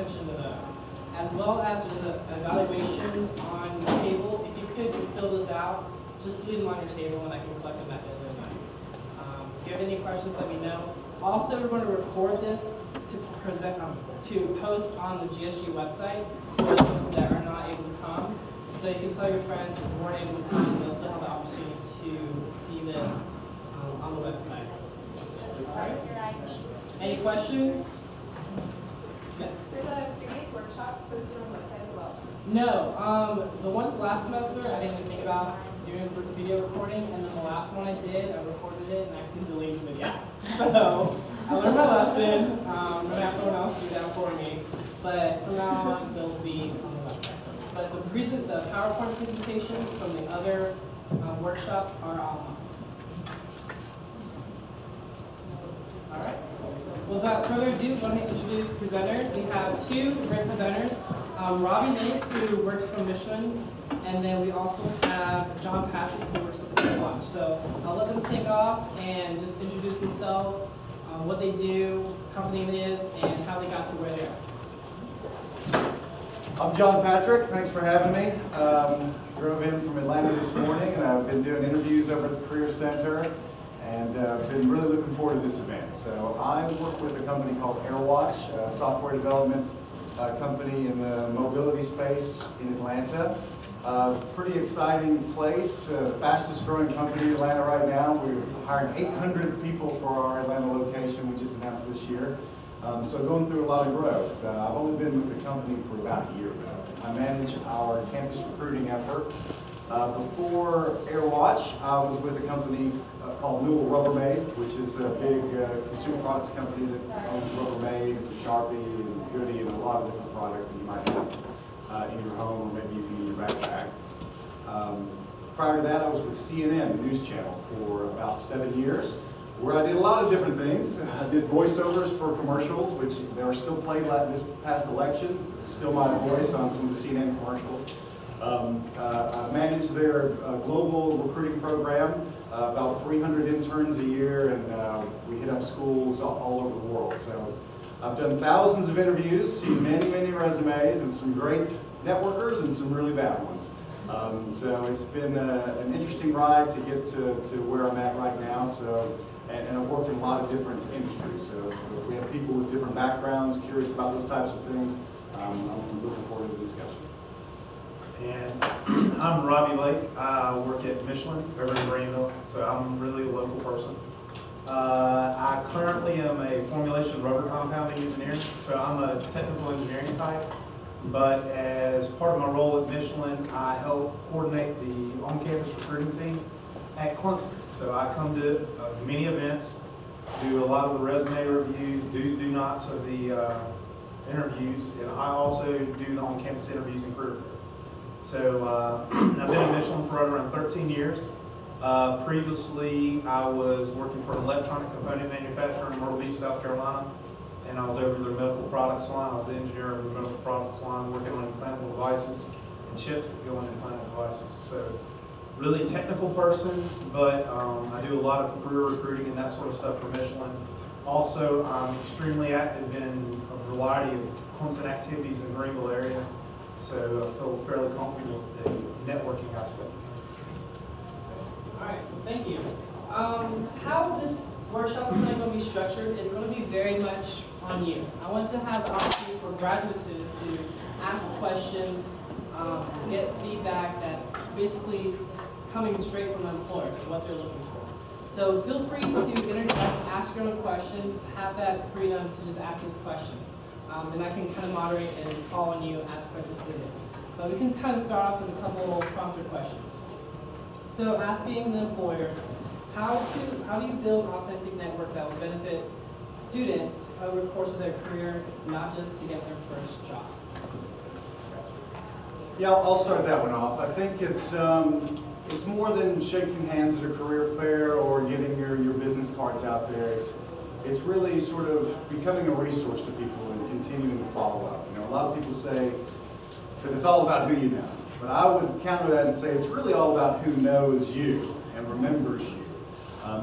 attention to those. As well as there's an evaluation on the table. If you could just fill this out, just leave them on your table and I can collect them at the end of the night. If you have any questions, let me know. Also, we're going to record this to present, to post on the GSG website for those that are not able to come. So you can tell your friends if you weren't able to come, they'll still have the opportunity to see this on the website. All right. Any questions? Yes. Were the previous workshops posted on the website as well? No. The ones last semester I didn't even think about doing video recording, and then the last one I did, I recorded it and actually deleted the video. So I learned my lesson. I'm going to have someone else do that for me. But from now on, they'll be on the website. But the PowerPoint presentations from the other workshops are online. All right. Without further ado, let me introduce presenters. We have two great presenters. Robbie Nitty, who works from Michelin, and then we also have John Patrick, who works with the Watch. So I'll let them take off and just introduce themselves, what they do, what company it is, and how they got to where they are. I'm John Patrick. Thanks for having me. Drove in from Atlanta this morning, and I've been doing interviews over at the Career Center, and been really looking forward to this event. So I work with a company called AirWatch, a software development company in the mobility space in Atlanta. Pretty exciting place, the fastest growing company in Atlanta right now. We're hiring 800 people for our Atlanta location we just announced this year. So going through a lot of growth. I've only been with the company for about a year though. I manage our campus recruiting effort. Before AirWatch, I was with a company called Newell Rubbermaid, which is a big consumer products company that owns Rubbermaid, Sharpie, and Goody, and a lot of different products that you might have in your home or maybe even in your backpack. Prior to that, I was with CNN, the news channel, for about 7 years, where I did a lot of different things. I did voiceovers for commercials, which they were still played like this past election. Still my voice on some of the CNN commercials. I managed their global recruiting program, about 300 interns a year, and we hit up schools all over the world. So I've done thousands of interviews, seen many, many resumes, and some great networkers and some really bad ones. So it's been an interesting ride to get to where I'm at right now. So, and I've worked in a lot of different industries. So if we have people with different backgrounds, curious about those types of things, I'm looking forward to the discussion. And I'm Robbie Lake. I work at Michelin over in Greenville, so I'm really a local person. I currently am a formulation rubber compounding engineer, so I'm a technical engineering type. But as part of my role at Michelin, I help coordinate the on-campus recruiting team at Clemson. So I come to many events, do a lot of the resume reviews, do's, do nots of the interviews, and I also do the on-campus interviews and career. So I've been at Michelin for right around 13 years. Previously, I was working for an electronic component manufacturer in Myrtle Beach, South Carolina, and I was over their medical products line. I was the engineer of the medical products line, working on implantable devices and chips that go in implantable devices. So really technical person, but I do a lot of career recruiting and that sort of stuff for Michelin. Also, I'm extremely active in a variety of Clemson activities in the Greenville area. So I feel fairly comfortable with the networking aspect. All right, well, thank you. How this workshop is going to be structured is going to be very much on you. I want to have the opportunity for graduate students to ask questions, get feedback that's basically coming straight from employers, what they're looking for. So feel free to interject, ask your own questions, have that freedom to just ask those questions. And I can kind of moderate and call on you and ask questions to you. But we can kind of start off with a couple of prompter questions. So asking the employers, how do you build an authentic network that will benefit students over the course of their career, not just to get their first job? Yeah, I'll start that one off. I think it's more than shaking hands at a career fair or getting your business cards out there. It's really sort of becoming a resource to people and continuing to follow up. You know, a lot of people say that it's all about who you know, but I would counter that and say it's really all about who knows you and remembers you.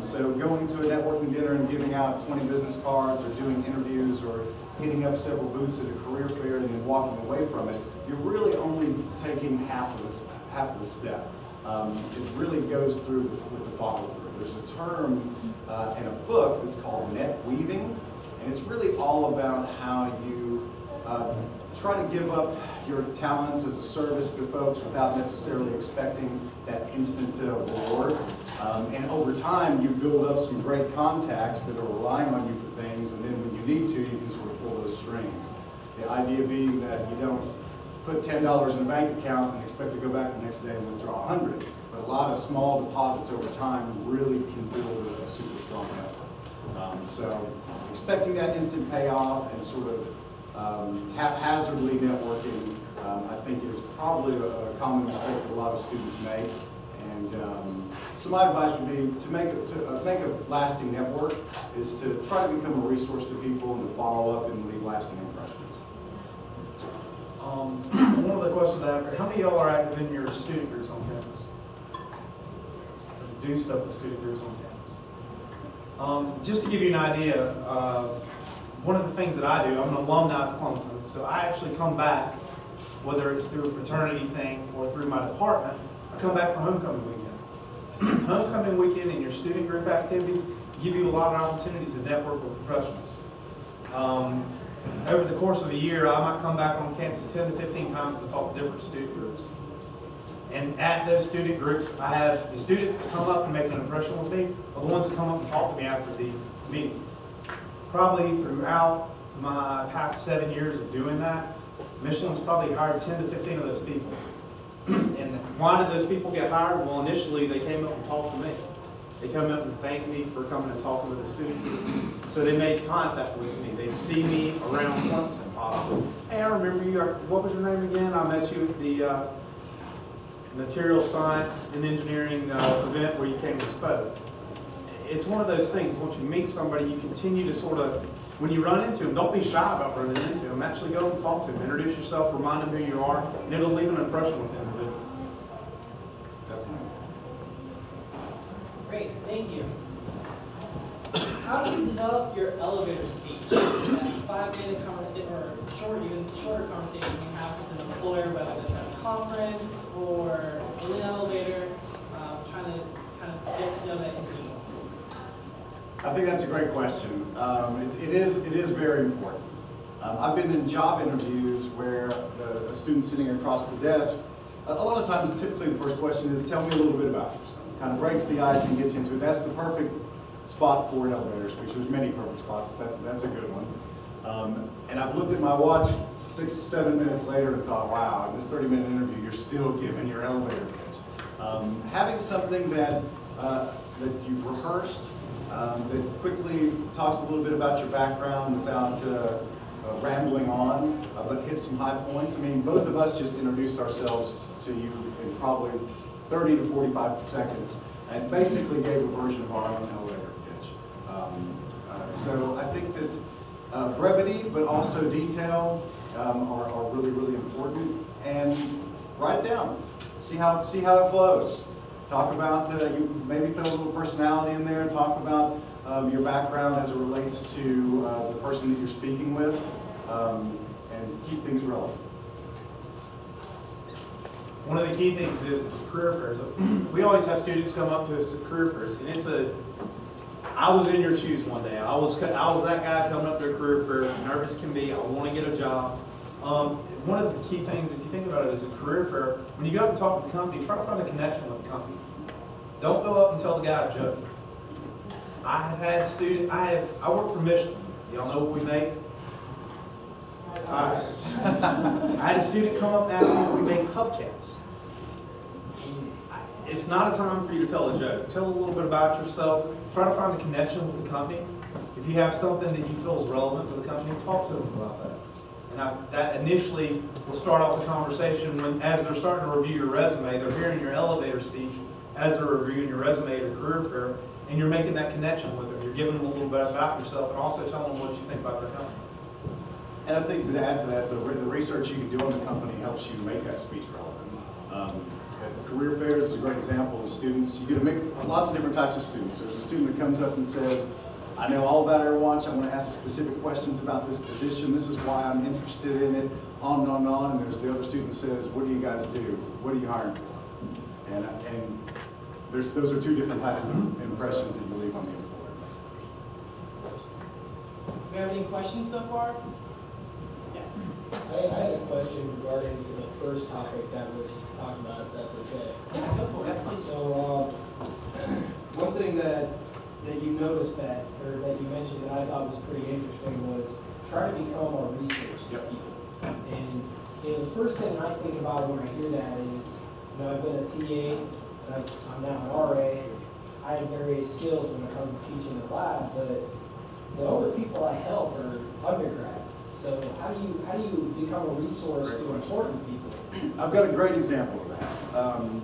So going to a networking dinner and giving out 20 business cards or doing interviews or hitting up several booths at a career fair and then walking away from it, you're really only taking half of the step. It really goes through with the follow-through. There's a term in a book that's called net weaving, and it's really all about how you try to give up your talents as a service to folks without necessarily expecting that instant reward. And over time, you build up some great contacts that are relying on you for things, and then when you need to, you can sort of pull those strings. The idea being that you don't put $10 in a bank account and expect to go back the next day and withdraw 100. But a lot of small deposits over time really can build a super strong network. So expecting that instant payoff and sort of haphazardly networking, I think is probably a common mistake that a lot of students make. And so my advice would be to make a lasting network is to try to become a resource to people and to follow up and leave lasting impressions. One of the questions I have, how many of y'all are active in your student groups on campus? Or do stuff with student groups on campus? Just to give you an idea, one of the things that I do, I'm an alumni of Clemson, so I actually come back, whether it's through a fraternity thing or through my department, I come back for homecoming weekend. Homecoming weekend and your student group activities give you a lot of opportunities to network with professionals. Over the course of a year, I might come back on campus 10 to 15 times to talk to different student groups. And at those student groups, I have the students that come up and make an impression with me are the ones that come up and talk to me after the meeting. Probably throughout my past 7 years of doing that, Michelin's probably hired 10 to 15 of those people. And why did those people get hired? Well, initially they came up and talked to me. They come up and thank me for coming and talking with the student group. So they made contact with me. They'd see me around Clemson possibly. Hey, I remember you. What was your name again? I met you at the material science and engineering event where you came and spoke. It's one of those things. Once you meet somebody, you continue to sort of, when you run into them, don't be shy about running into them. Actually go and talk to them. Introduce yourself, remind them who you are, and it'll leave an impression with them. Great, thank you. How do you develop your elevator speech? That 5-minute conversation, or even shorter conversation you have with an employer, whether it's at a conference or in an elevator, trying to kind of get to know that individual? I think that's a great question. It is very important. I've been in job interviews where a student sitting across the desk, a lot of times typically the first question is, tell me a little bit about yourself. Kind of breaks the ice and gets into it. That's the perfect spot for an elevator speech. There's many perfect spots, but that's a good one. And I've looked at my watch 6, 7 minutes later and thought, wow, in this 30-minute interview, you're still giving your elevator pitch. Having something that you've rehearsed, that quickly talks a little bit about your background without rambling on, but hits some high points. I mean, both of us just introduced ourselves to you in probably 30 to 45 seconds, and basically gave a version of our own elevator pitch. So I think that brevity, but also detail are really, really important. And write it down. See how it flows. Talk about, you maybe throw a little personality in there. Talk about your background as it relates to the person that you're speaking with, and keep things relevant. One of the key things is career fairs. We always have students come up to us at career fairs, and I was in your shoes one day. I was that guy coming up to a career fair, nervous can be, I want to get a job. One of the key things, if you think about it, is a career fair, when you go up and talk to the company, try to find a connection with the company. Don't go up and tell the guy a joke. I have had students, I work for Michelin. Y'all know what we make? I had a student come up and ask me if we make hubcaps. It's not a time for you to tell a joke. Tell a little bit about yourself. Try to find a connection with the company. If you have something that you feel is relevant to the company, talk to them about that. And that initially will start off the conversation when, as they're starting to review your resume, they're hearing your elevator speech as they're reviewing your resume at a career fair, and you're making that connection with them. You're giving them a little bit about yourself and also telling them what you think about their company. And I think to add to that, the research you can do on the company helps you make that speech relevant. At career fairs is a great example of students. You get to make lots of different types of students. There's a student that comes up and says, I know all about AirWatch. I want to ask specific questions about this position. This is why I'm interested in it, on and on and on. And there's the other student that says, what do you guys do? What are you hiring for? And those are two different types of impressions that you leave on the employer. Do you have any questions so far? Yes. I had a question regarding to the first topic that was talked about, if that's okay. Yeah, go for it, please. So, one thing that you noticed that you mentioned that I thought was pretty interesting was try to become a resource to people. And the first thing I think about when I hear that is, I've been a TA, and I'm now an RA. I have various skills when it comes to teaching the lab, but the only people I help are undergrads. So how do you become a resource to important people? I've got a great example of that.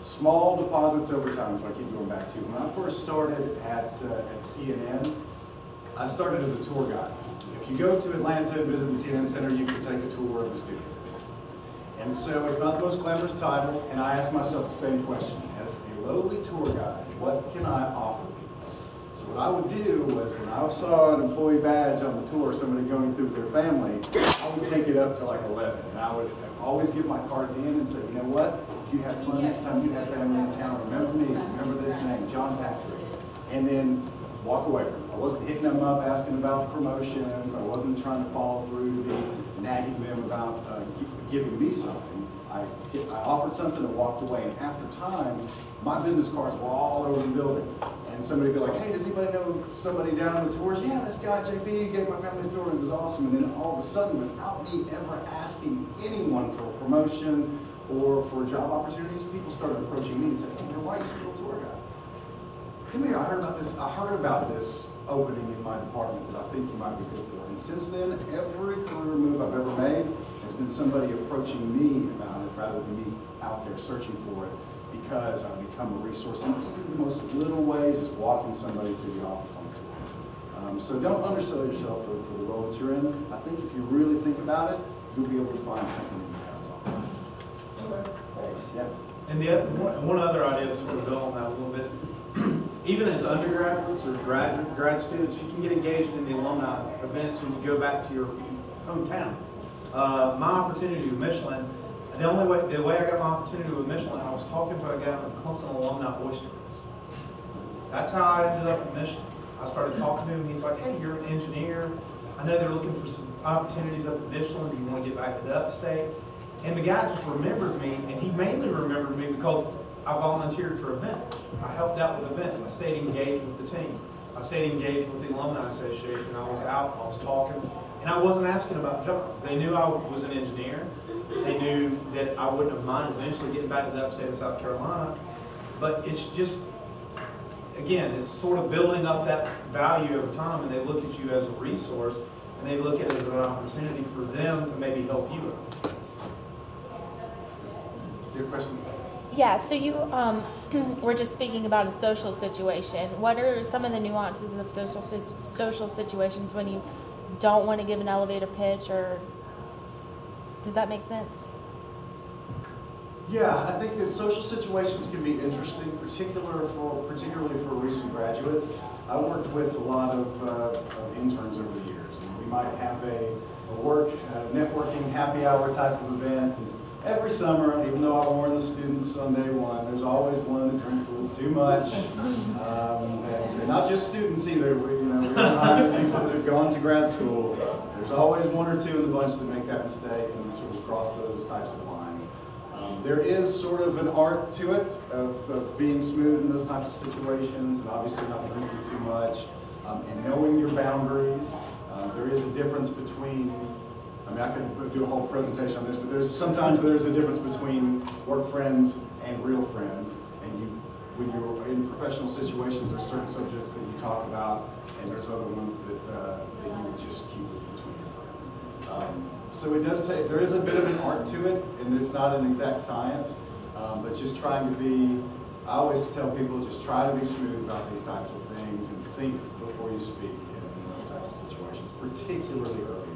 Small deposits over time, if I keep going back to. When I first started at CNN, I started as a tour guide. If you go to Atlanta and visit the CNN Center, you can take a tour of the studios. And so it's not the most glamorous title, and I asked myself the same question. As a lowly tour guide, what can I offer people? So what I would do was when I saw an employee badge on the tour, somebody going through with their family, I would take it up to like 11. And I would always give my card at the end and say, you know what? If you have fun next time you have family in town, remember me, remember this name, John Patrick. And then walk away from it. I wasn't hitting them up asking about promotions. I wasn't trying to follow through to be nagging them about giving me something. I offered something and walked away, and after time, my business cards were all over the building. And somebody would be like, hey, does anybody know somebody down on the tours? Yeah, this guy, JP, gave my family a tour, and it was awesome. And then all of a sudden, without me ever asking anyone for a promotion or for job opportunities, people started approaching me and saying, hey, why are you still a tour guide? Come here, I heard about this opening in my department that I think you might be good for. And since then, every career move I've ever made has been somebody approaching me about it rather than me out there searching for it, because I've become a resource. And even the most little ways is walking somebody through the office on tour. So don't undersell yourself for the role that you're in. I think if you really think about it, you'll be able to find something that you have to offer. Okay, thanks. Yeah. And the one other idea to sort of build on that a little bit, even as undergraduates or grad students, you can get engaged in the alumni events when you go back to your hometown. My opportunity with Michelin, the way I got my opportunity with Michelin, I was talking to a guy from Clemson Alumni Oyster Grills. That's how I ended up at Michelin. I started talking to him, and he's like, hey, you're an engineer. I know they're looking for some opportunities up at Michelin. Do you want to get back to the upstate? And the guy just remembered me, and he mainly remembered me because I volunteered for events. I helped out with events. I stayed engaged with the team. I stayed engaged with the Alumni Association. I was out, I was talking, and I wasn't asking about jobs. They knew I was an engineer. They knew that I wouldn't have minded eventually getting back to the upstate of South Carolina. But it's just, again, it's sort of building up that value over time, and they look at you as a resource, and they look at it as an opportunity for them to maybe help you out. Your question? Yeah, so you were just speaking about a social situation. What are some of the nuances of social situations when you don't want to give an elevator pitch, or does that make sense? Yeah, I think that social situations can be interesting, particularly for recent graduates. I worked with a lot of interns over the years, and we might have a work networking happy hour type of event. And every summer, even though I warn the students on day one, there's always one that drinks a little too much. And not just students either. We hire people that have gone to grad school. There's always one or two in the bunch that make that mistake and sort of cross those types of lines. There is sort of an art to it of being smooth in those types of situations, and obviously not drinking too much, and knowing your boundaries. There is a difference between, I could do a whole presentation on this, but sometimes there's a difference between work friends and real friends. And when you're in professional situations, there's certain subjects that you talk about, and there's other ones that you would just keep between your friends. So it does take, there is a bit of an art to it, and it's not an exact science, but just trying to be, I always tell people, just try to be smooth about these types of things and think before you speak in those types of situations, particularly early.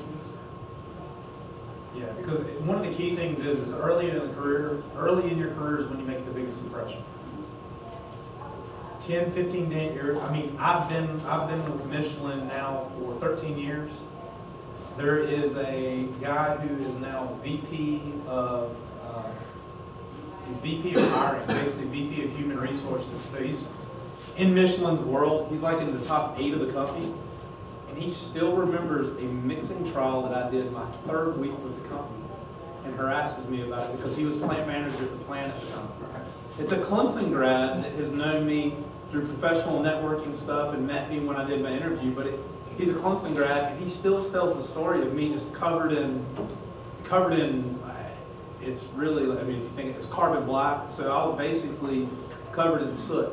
Yeah, because one of the key things is early in your career is when you make the biggest impression. 10, 15 days. I mean, I've been with Michelin now for 13 years. There is a guy who is now VP of he's VP of hiring, basically VP of human resources. So he's in Michelin's world. He's like in the top 8 of the company, and he still remembers a mixing trial that I did my 3rd week with the company, and harasses me about it because he was plant manager at the plant at the time. It's a Clemson grad that has known me through professional networking stuff and met me when I did my interview, but he's a Clemson grad, and he still tells the story of me just covered in, it's really, I mean, if you think it's carbon black, so I was basically covered in soot.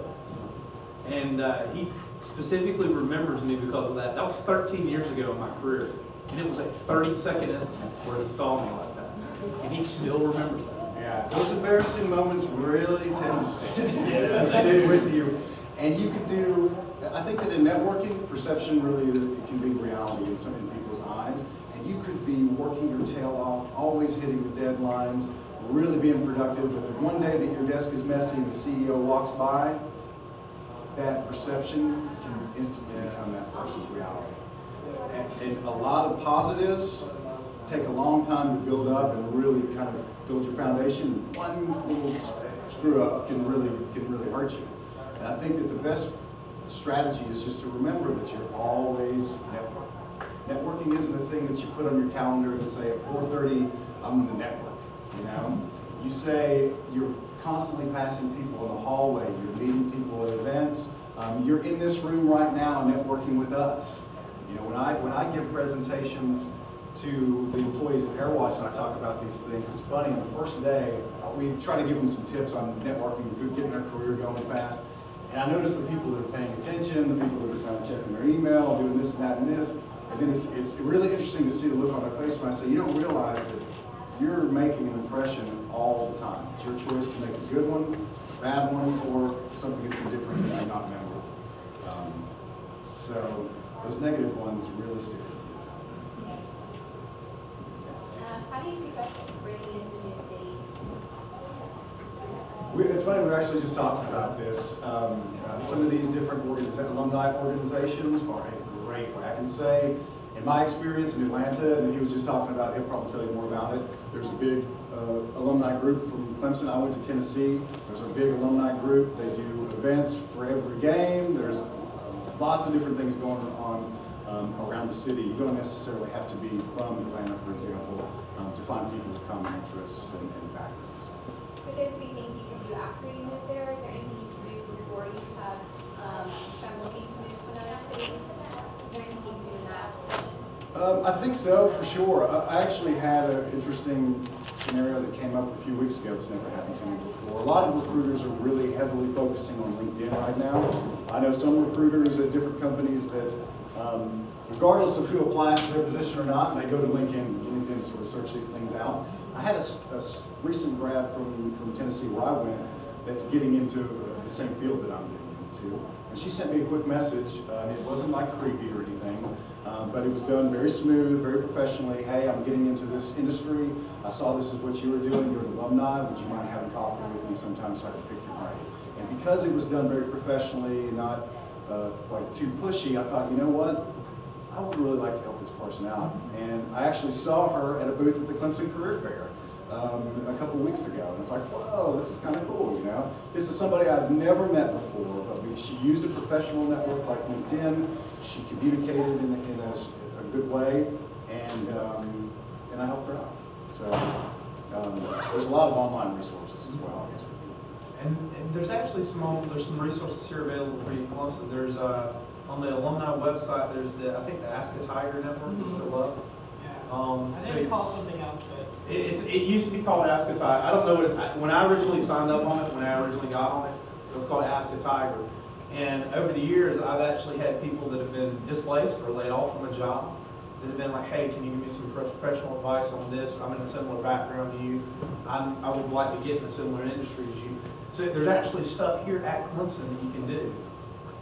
And he specifically remembers me because of that. That was 13 years ago in my career, and it was a 30-second incident where he saw me like that, and he still remembers that. Yeah, those embarrassing moments really tend to stick with you. And you could do, I think that in networking, perception really it can be reality in some people's eyes. And you could be working your tail off, always hitting the deadlines, really being productive. But the one day that your desk is messy and the CEO walks by, that perception can instantly become that person's reality. And a lot of positives take a long time to build up and really kind of build your foundation. One little screw up can really hurt you. And I think that the best strategy is just to remember that you're always networking. Networking isn't a thing that you put on your calendar and say at 4:30 I'm going to network. You know, you say you're constantly passing people in the hallway. You're meeting people at events. You're in this room right now networking with us. You know, when I give presentations to the employees at Airwatch and I talk about these things, it's funny. On the first day, we try to give them some tips on networking, getting their career going fast. And I notice the people that are paying attention, the people that are kind of checking their email, doing this and that and this. And then it's really interesting to see the look on their face when I say, you don't realize that you're making an impression all the time. It's your choice to make a good one, a bad one, or something that's indifferent and not memorable. So those negative ones really stick. How do you suggest breaking into a new city? It's funny, we were actually just talking about this. Some of these different alumni organizations are a great way. I can say, in my experience in Atlanta, and he was just talking about it, he'll probably tell you more about it, there's a big alumni group from Clemson. I went to Tennessee. There's a big alumni group. They do events for every game. There's lots of different things going on around the city. You don't necessarily have to be from Atlanta, for example, to find people with common interests and backgrounds. Could those be things you can do after you move there? Is there anything you can do before you have been looking to move to another city? Is there anything you can do in that? I think so, for sure. I actually had an interesting scenario that came up a few weeks ago that's never happened to me before. A lot of recruiters are really heavily focusing on LinkedIn right now. I know some recruiters at different companies that, regardless of who applies to their position or not, they go to LinkedIn to sort of search these things out. I had a recent grad from Tennessee where I went that's getting into the same field that I'm getting into. And she sent me a quick message, and it wasn't like creepy or anything, but it was done very smooth, very professionally. Hey, I'm getting into this industry. I saw this is what you were doing. You're an alumni. Would you mind having coffee with me sometime so I can pick your brain? And because it was done very professionally, not like too pushy, I thought, you know what? I would really like to help this person out. And I actually saw her at a booth at the Clemson Career Fair a couple weeks ago. And it's like, whoa, this is kind of cool, you know? This is somebody I've never met before, but she used a professional network like LinkedIn. She communicated in a good way, and I helped her out. So there's a lot of online resources as well, I guess. And there's actually there's some resources here available for you in Clemson. There's on the alumni website, there's I think the Ask a Tiger network is still up. I think it's called something else, but it used to be called Ask a Tiger. I don't know when I originally signed up on it, when I originally got on it, it was called Ask a Tiger. And over the years, I've actually had people that have been displaced or laid off from a job that have been like, hey, can you give me some professional advice on this? I'm in a similar background to you. I would like to get in a similar industry as you. So there's actually stuff here at Clemson that you can do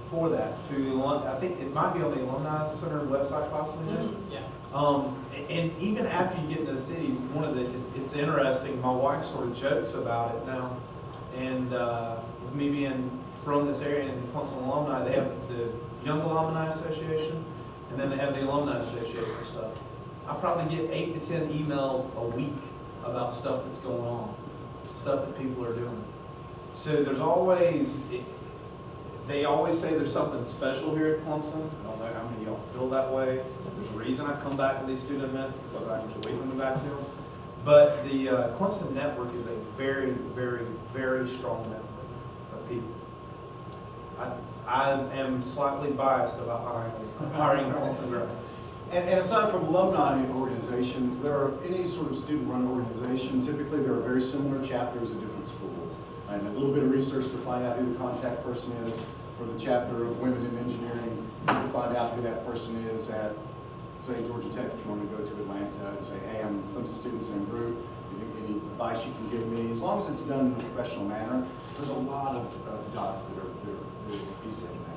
for that through the alumni. I think it might be on the Alumni Center website possibly. yeah. And even after you get into the city, it's interesting. My wife sort of jokes about it now, and with me being from this area and Clemson alumni, they have the Young Alumni Association, and then they have the Alumni Association stuff. I probably get 8 to 10 emails a week about stuff that's going on, stuff that people are doing. So there's always, they always say there's something special here at Clemson. I don't know how many of y'all feel that way. There's a reason I come back to these student events, because I enjoy coming back to them. But the Clemson network is a very, very, very strong network of people. I am slightly biased about hiring Clemson grads. And aside from alumni organizations, there are any sort of student-run organization. Typically, there are very similar chapters at different schools. And a little bit of research to find out who the contact person is for the chapter of Women in Engineering, to find out who that person is at, say, Georgia Tech, if you want to go to Atlanta and say, hey, I'm Clemson Students in a group, any advice you can give me, as long as it's done in a professional manner. There's a lot of dots that are easily connected.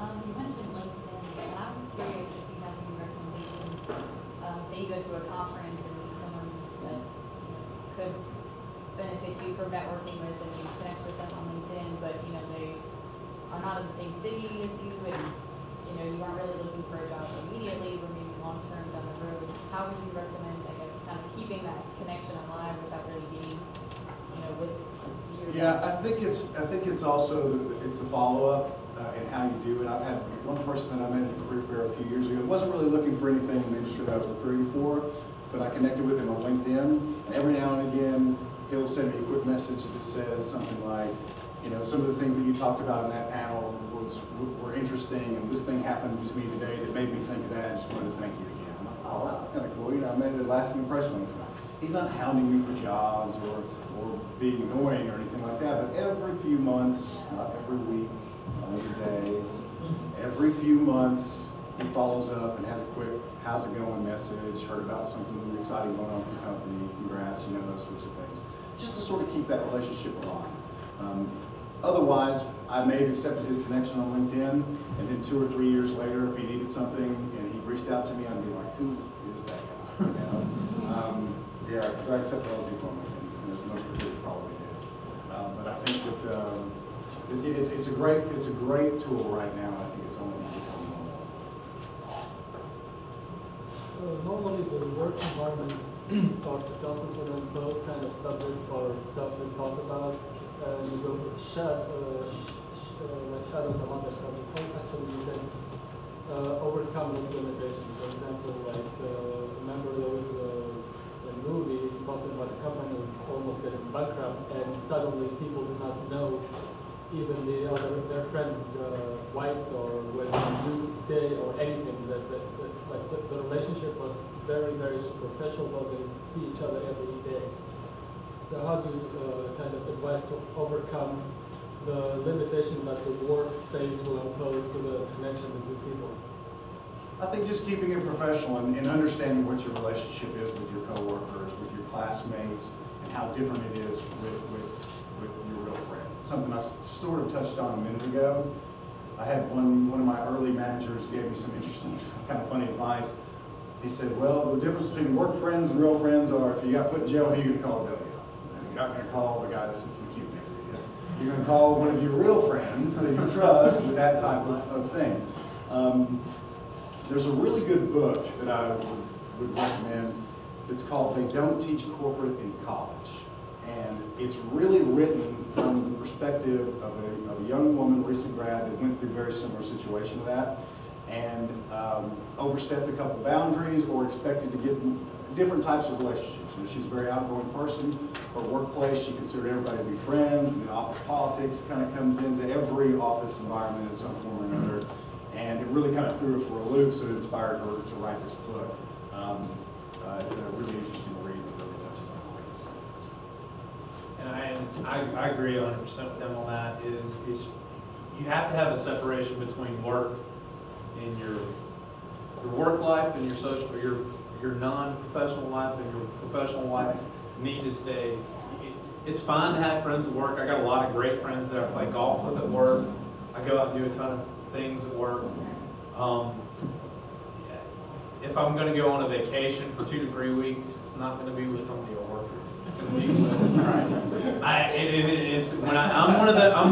You mentioned LinkedIn, and I was curious if you have any recommendations. Say you go to a conference and meet someone that could benefit you from networking with, and you connect with them on LinkedIn, but they are not in the same city as you, and you aren't really looking for a job immediately, but maybe long term down the road. How would you recommend, I guess, kind of keeping that connection alive without really being, with your? Yeah, I think it's also it's the follow up. And how you do it. I've had one person that I met at a career fair a few years ago. Wasn't really looking for anything in the industry that I was recruiting for, but I connected with him on LinkedIn. And every now and again, he'll send me a quick message that says something like, some of the things that you talked about in that panel were interesting, and this thing happened to me today that made me think of that. I just wanted to thank you again. I'm like, oh, that's kind of cool. I made a lasting impression on this guy. He's not hounding me for jobs or being annoying or anything like that, but every few months, not every week, day, every few months, he follows up and has a quick "how's it going" message. Heard about something exciting going on for the company. Congrats, those sorts of things. Just to sort of keep that relationship alive. Otherwise, I may have accepted his connection on LinkedIn, and then 2 or 3 years later, if he needed something and he reached out to me, I'd be like, "Who is that guy?" Yeah, because I accept all people on LinkedIn, as most recruiters probably do. But I think that. It's a great tool right now. I think it's only become normal. Normally, the work environment or the classes would impose kind of subject or stuff we talk about, and you go shadow some other subject. How actually you can overcome this limitation? For example, remember there was a movie talking about a company that was almost getting bankrupt, and suddenly people did not know. Even their friends' wives, or when you stay, or anything, that the relationship was very, very superficial, but they see each other every day. So how do you kind of advise to overcome the limitations that the workspace will impose to the connection between people? I think just keeping it professional and understanding what your relationship is with your coworkers, with your classmates, and how different it is with your real friends. Something I sort of touched on a minute ago. I had one of my early managers gave me some interesting, kind of funny advice. He said, well, the difference between work friends and real friends are if you got put in jail, who are you going to call to bail you out? You're not going to call the guy that sits in the cube next to you. You're going to call one of your real friends that you trust with that type of thing. There's a really good book that I would recommend. It's called They Don't Teach Corporate in College. And it's really written from the perspective of a young woman, recent grad, that went through a very similar situation to that, and overstepped a couple boundaries or expected to get different types of relationships. She's a very outgoing person. Her workplace, she considered everybody to be friends, and then office politics kind of comes into every office environment in some form or another. And it really kind of threw her for a loop, so it inspired her to write this book. It's a really interesting read that really touches on all these things. And I agree 100% with them on that. Is you have to have a separation between work and your work life and your social, your non-professional life and your professional life need to stay. It's fine to have friends at work. I got a lot of great friends that I play golf with at work. I go out and do a ton of things at work. If I'm going to go on a vacation for 2 to 3 weeks, it's not going to be with somebody at work. It's gonna be right. I'm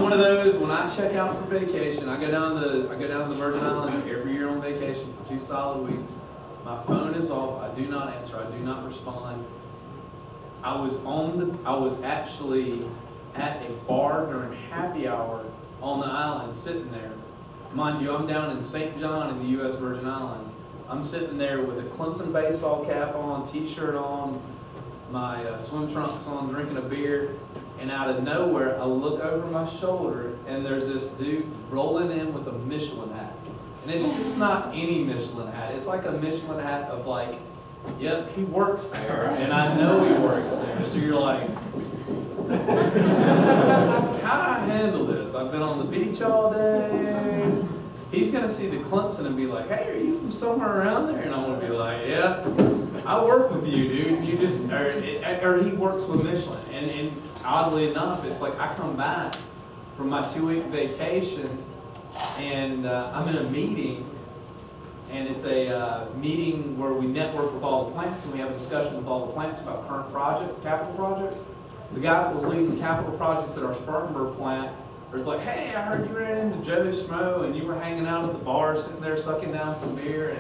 one of those. When I check out for vacation, I go down to the Virgin Islands every year on vacation for 2 solid weeks. My phone is off. I do not answer. I do not respond. I was actually at a bar during happy hour on the island, sitting there. Mind you, I'm down in St. John in the U.S. Virgin Islands. I'm sitting there with a Clemson baseball cap on, t-shirt on, my swim trunks on, drinking a beer, and out of nowhere, I look over my shoulder, and there's this dude rolling in with a Michelin hat. And it's just not any Michelin hat. It's like a Michelin hat of like, yep, he works there, and I know he works there. So you're like, how do I handle this? I've been on the beach all day. He's going to see the Clemson and be like, hey, are you from somewhere around there? And I'm going to be like, yeah, I work with you, dude. You just, or he works with Michelin. And oddly enough, it's like I come back from my 2-week vacation and I'm in a meeting, and it's a meeting where we network with all the plants and we have a discussion with all the plants about current projects, capital projects. The guy that was leading the capital projects at our Spartanburg plant was like, hey, I heard you ran into Joe Schmo and you were hanging out at the bar, sitting there sucking down some beer,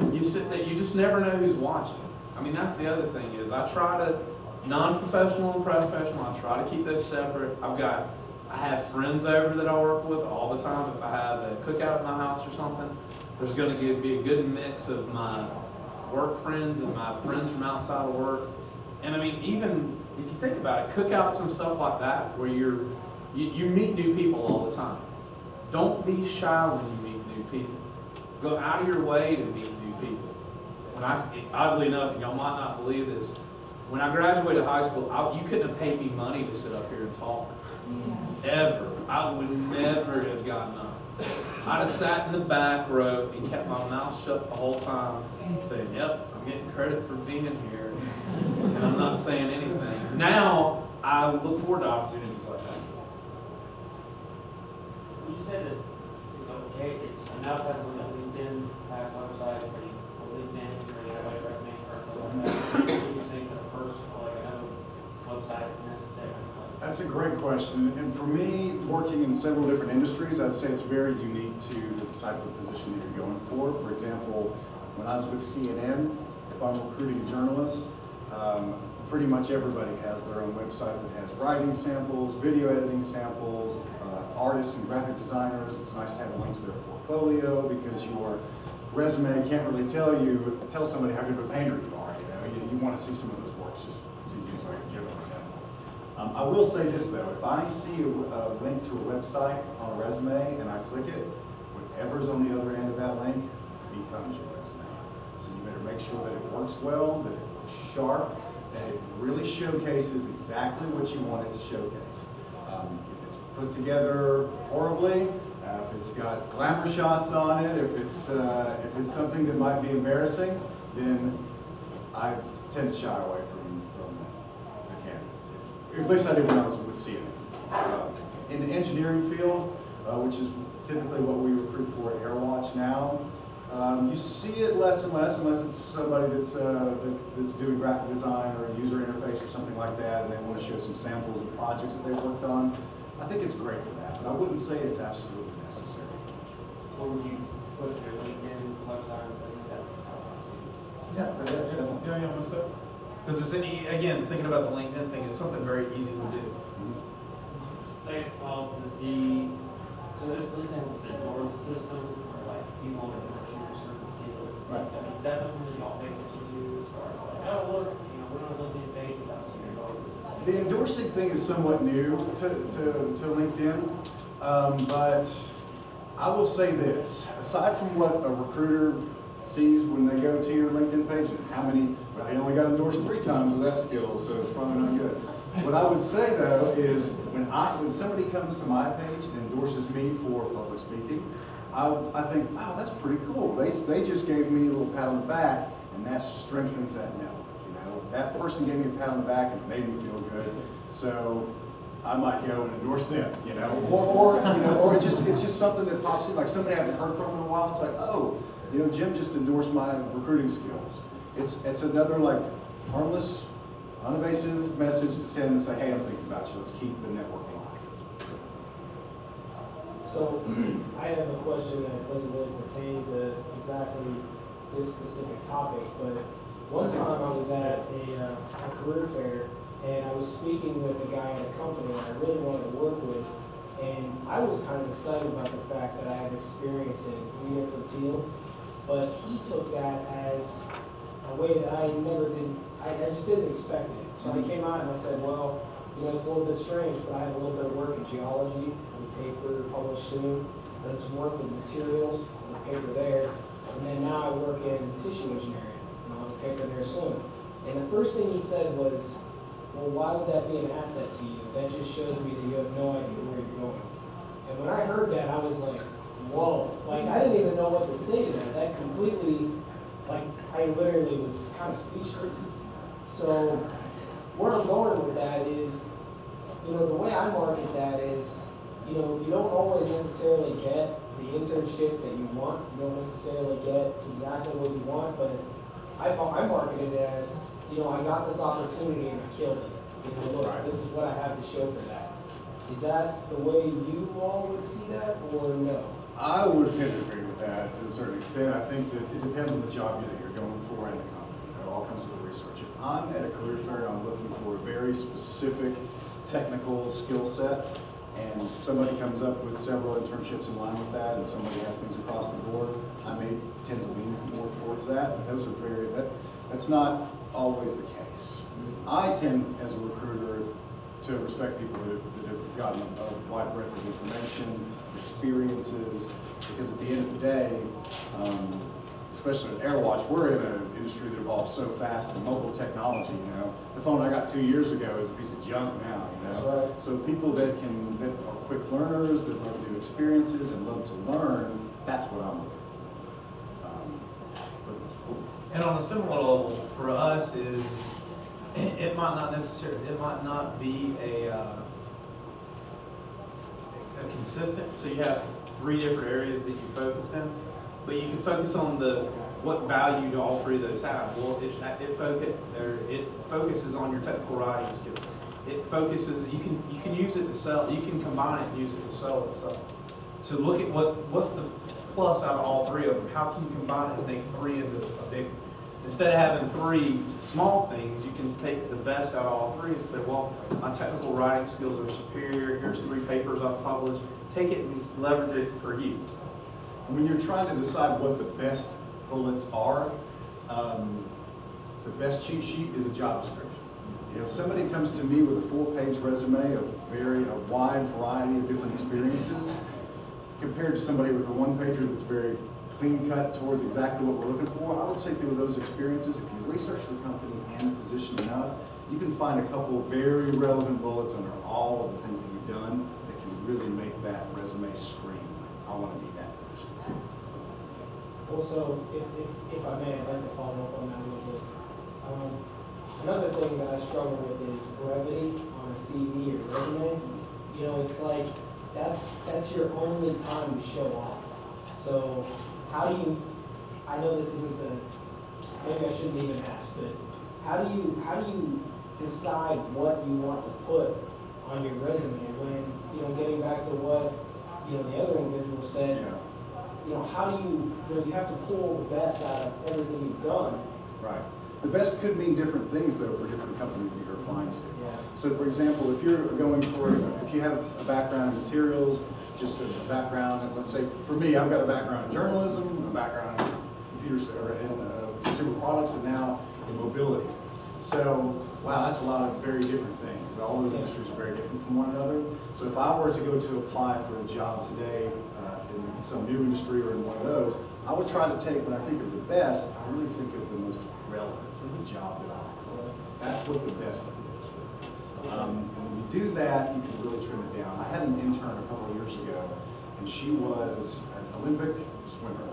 and you sit there, you just never know who's watching. I mean, that's the other thing is I try to, non-professional and professional, I try to keep those separate. I have friends over that I work with all the time. If I have a cookout at my house or something, there's going to be a good mix of my work friends and my friends from outside of work. And I mean, even if you think about it, cookouts and stuff like that, where you meet new people all the time. Don't be shy when you meet new people. Go out of your way to meet new people. Oddly enough, y'all might not believe this, when I graduated high school, you couldn't have paid me money to sit up here and talk. Ever. I would never have gotten up. I'd have sat in the back row and kept my mouth shut the whole time, saying, yep, I'm getting credit for being here, and I'm not saying anything. Now, I look forward to opportunities like that. You said that it's okay, it's enough to have a LinkedIn, have a website, or LinkedIn, or you have like a resume or something like that. Do you think that a personal, like another website is necessary? That's a great question. And for me, working in several different industries, I'd say it's very unique to the type of position that you're going for. For example, when I was with CNN, if I'm recruiting a journalist, pretty much everybody has their own website that has writing samples, video editing samples, artists and graphic designers. It's nice to have a link to their portfolio because your resume can't really tell somebody how good of a painter you are. You want to see some of those works, just to use like a general example. I will say this though, if I see a link to a website on a resume and I click it, whatever's on the other end of that link becomes your resume. So you better make sure that it works well, that it looks sharp, that it really showcases exactly what you want it to showcase. If it's put together horribly, if it's got glamour shots on it, if it's something that might be embarrassing, then I tend to shy away from the candidate. At least I did when I was with CNN. In the engineering field, which is typically what we recruit for at AirWatch now, you see it less and less unless it's somebody that's doing graphic design or a user interface or something like that, and they want to show some samples of projects that they've worked on. I think it's great for that, but I wouldn't say it's absolutely necessary. Or would you put your LinkedIn website? Yeah, most of it. Because it's again, thinking about the LinkedIn thing, it's something very easy to do. Second thought is so this LinkedIn is a endorse system where like people want to endorse you for certain skills. Right. Is that something that y'all pay attention to as far as like, oh look, we're on a LinkedIn page without some involvement? The endorsing thing is somewhat new to LinkedIn, but I will say this, aside from what a recruiter sees when they go to your LinkedIn page and how many, well, they only got endorsed 3 times with that skill, so it's probably not good. What I would say though is when somebody comes to my page and endorses me for public speaking, I think, wow, that's pretty cool. They just gave me a little pat on the back, and that strengthens that network. That person gave me a pat on the back and it made me feel good, so I might go and endorse them. Or it's just something that pops in, like somebody I haven't heard from in a while. It's like, oh, Jim just endorsed my recruiting skills. It's another like harmless unevasive message to send and say, hey, I'm thinking about you. Let's keep the network alive. So I have a question that doesn't really pertain to exactly this specific topic, but one time I was at a career fair, and I was speaking with a guy at a company that I really wanted to work with, and I was kind of excited about the fact that I had experience in 3 different fields, but he took that as a way that I never did. I just didn't expect it. So I came out and I said, well, you know, it's a little bit strange, but I have a little bit of work in geology, on the paper published soon, done some work with materials, on the paper there, and then now I work in tissue engineering, and on the paper there soon. And the first thing he said was, well, why would that be an asset to you? That just shows me that you have no idea where you're going. And when I heard that, I was like, whoa. Like, I didn't even know what to say to that. That completely, like, I literally was kind of speechless. So where I'm going with that is, you know, the way I market that is, you know, you don't always necessarily get the internship that you want. You don't necessarily get exactly what you want, but I marketed it as, you know, I got this opportunity and I killed it. You know, look, this is what I have to show for that. Is that the way you all would see that, or no? I would tend to agree with that to a certain extent. I think that it depends on the job that you're going for and the company. It all comes with the research. If I'm at a career fair and I'm looking for a very specific technical skill set, and somebody comes up with several internships in line with that, and somebody has things across the board, I may tend to lean more towards that. Those are that's not always the case. I tend, as a recruiter, to respect people that have gotten a wide breadth of information, experiences, because at the end of the day, especially with AirWatch, we're in an industry that evolves so fast in mobile technology, you know. The phone I got 2 years ago is a piece of junk now, you know. That's right. So people that are quick learners, that love to do experiences and love to learn, that's what I'm looking for. And on a similar level, for us is, it might not be a consistent, so you have 3 different areas that you focused in, but you can focus on what value do all 3 of those have. Well, it focuses on your technical writing skills. It focuses, you can use it to sell, you can combine it and use it to sell itself. So look at what's the plus out of all 3 of them. How can you combine it and make 3 into a big? Instead of having 3 small things, you can take the best out of all 3 and say, well, my technical writing skills are superior. Here's 3 papers I've published. Take it and leverage it for you. When you're trying to decide what the best bullets are, the best cheat sheet is a job description. You know, if somebody comes to me with a 4-page resume of a wide variety of different experiences, compared to somebody with a 1-pager that's very clean-cut towards exactly what we're looking for, I would say through those experiences, if you research the company and the position enough, you can find a couple of very relevant bullets under all of the things that you've done that can really make that resume scream, I want to be that position. Also, if I may, I'd like to follow up on that a little bit. Another thing that I struggle with is brevity on a CV or resume. You know, it's like that's your only time to show off. So how do you, I know this isn't maybe I shouldn't even ask, but how do you decide what you want to put on your resume when, you know, getting back to what, you know, the other individual said, you know, how do you have to pull the best out of everything you've done. Right. The best could mean different things, though, for different companies that you're applying to. Yeah. So, for example, if you're going for, if you have a background in materials, just a background, and let's say, for me, I've got a background in journalism, a background in computers, or in consumer products, and now in mobility. So, wow, that's a lot of very different things. All those industries are very different from one another. So if I were to go to apply for a job today in some new industry or in one of those, I would try to take, when I think of the best, I really think of the most relevant to the job that I'm for. That's what the best is. And when you do that, you can really trim it down. I had an intern a couple of years ago, and she was an Olympic swimmer.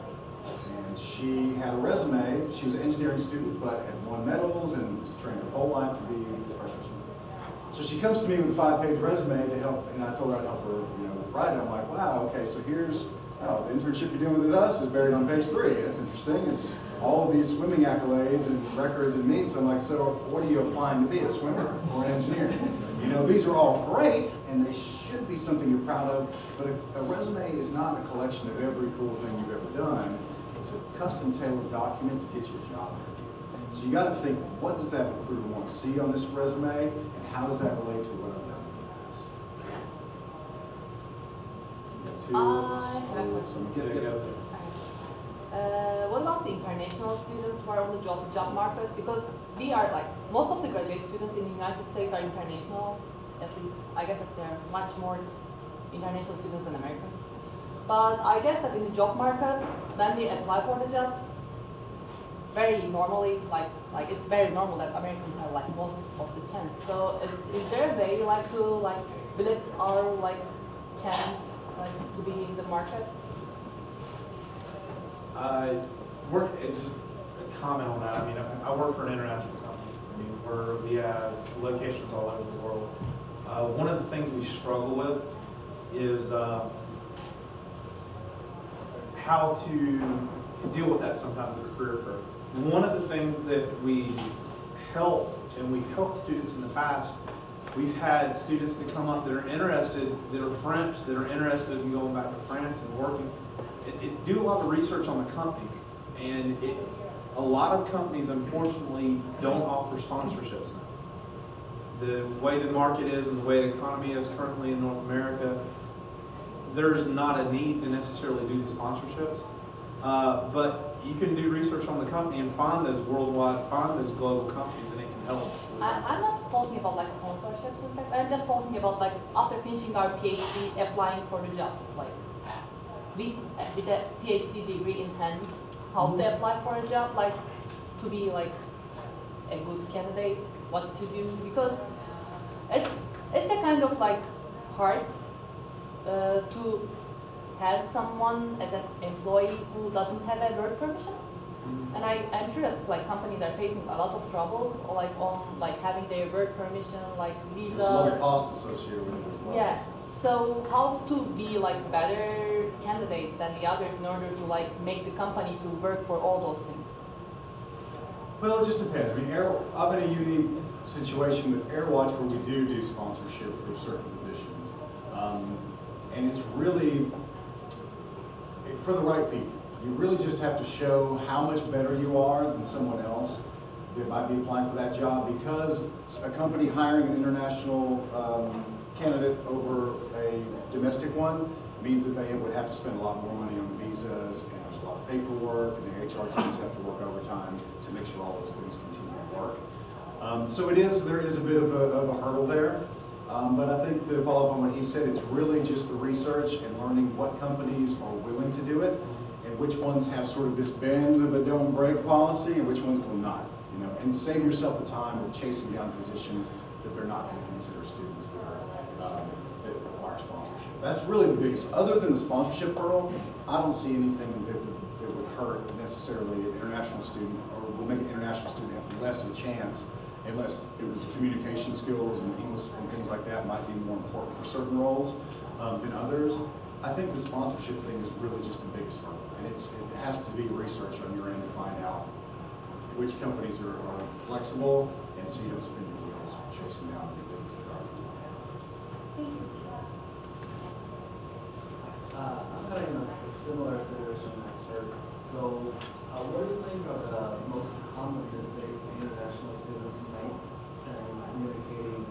And she had a resume. She was an engineering student, but had won medals and was trained her whole life to be a professional swimmer. So she comes to me with a 5-page resume to help, and I told her I'd help her, you know, write it. I'm like, wow, okay, so here's, the internship you're doing with us is buried on page 3. That's interesting. all of these swimming accolades and records and meets. I'm like, so what are you applying to be, a swimmer or an engineer? You know, these are all great, and they should be something you're proud of, but a resume is not a collection of every cool thing you've ever done. It's a custom tailored document to get you a job. So you got to think, what does that recruiter want to see on this resume, and how does that relate to what I've done in the past? What about the international students who are on the job market? Because we are like, most of the graduate students in the United States are international, at least I guess that there are much more international students than Americans. But I guess that in the job market, when we apply for the jobs, very normally, like it's very normal that Americans have like most of the chance. So is there a way like to like blitz our like chance like to be in the market? Just a comment on that. I mean, I work for an international company. I mean, we have locations all over the world. One of the things we struggle with is how to deal with that sometimes in a career curve. One of the things that we help, and we've helped students in the past, we've had students that come up that are interested, that are French, that are interested in going back to France and working. Do a lot of research on the company, and a lot of companies unfortunately don't offer sponsorships now. The way the market is and the way the economy is currently in North America, there's not a need to necessarily do the sponsorships, but you can do research on the company and find those worldwide, find those global companies, and it can help. I'm not talking about like sponsorships, in fact. I'm just talking about like after finishing our PhD, applying for the jobs. Like with a PhD degree in hand, how to apply for a job, like to be like a good candidate, what to do, because it's a kind of like hard to have someone as an employee who doesn't have a work permission. And I'm sure that like companies are facing a lot of troubles like on like having their work permission, like visa. There's a lot of cost associated with it as well. Yeah. So how to be like better candidate than the others in order to like make the company to work for all those things? Well, it just depends. I mean, I'm in a unique situation with AirWatch where we do sponsorship for certain positions. And it's really for the right people. You really just have to show how much better you are than someone else that might be applying for that job, because a company hiring an international candidate over a domestic one means that they would have to spend a lot more money on visas, and there's a lot of paperwork, and the HR teams have to work overtime to make sure all those things continue to work. So there is a bit of a hurdle there. But I think to follow up on what he said, it's really just the research and learning what companies are willing to do it, and which ones have sort of this bend but don't break policy, and which ones will not. You know, and save yourself the time of chasing down positions that they're not going to consider students that require sponsorship. That's really the biggest. Other than the sponsorship hurdle, I don't see anything that would hurt necessarily an international student, or would make an international student have less of a chance, unless it was communication skills and English and things like that might be more important for certain roles than others. I think the sponsorship thing is really just the biggest hurdle, and it has to be research on your end to find out which companies are flexible, and so you don't spend your wheels chasing down the things that are. Thank you. I'm kind of in a similar situation as her. So, what do you think are the most common mistakes international students make in communicating